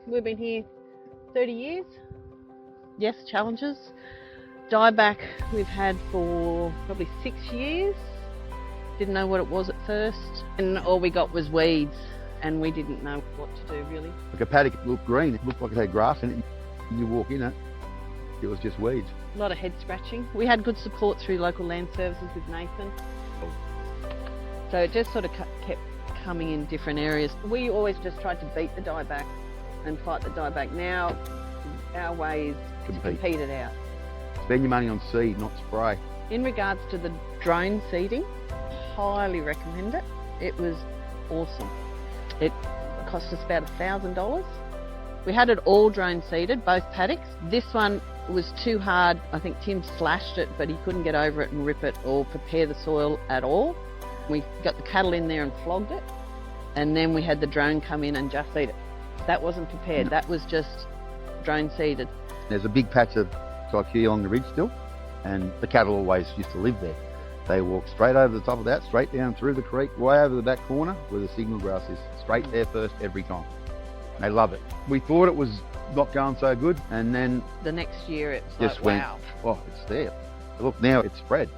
We've been here 30 years. Yes, challenges. Dieback we've had for probably 6 years. Didn't know what it was at first, and all we got was weeds, and we didn't know what to do really. Like a paddock looked green, it looked like it had grass in it. You walk in it, it was just weeds. A lot of head scratching. We had good support through local land services with Nathan. So it just sort of kept coming in different areas. We always just tried to beat the dieback and fight the dieback. Now our way is to compete it out. Spend your money on seed, not spray. In regards to the drone seeding, highly recommend it. It was awesome. It cost us about $1,000. We had it all drone seeded, both paddocks. This one was too hard. I think Tim slashed it, but he couldn't get over it and rip it or prepare the soil at all. We got the cattle in there and flogged it, and then we had the drone come in and just seed it. That wasn't prepared, that was just drone seeded. There's a big patch of Tyche along the ridge still, and the cattle always used to live there. They walk straight over the top of that, straight down through the creek, way over the back corner where the signal grass is. Straight there first every time. They love it. We thought it was not going so good, and then the next year it was just like, went, wow. oh, it's there. Look, now it's spread.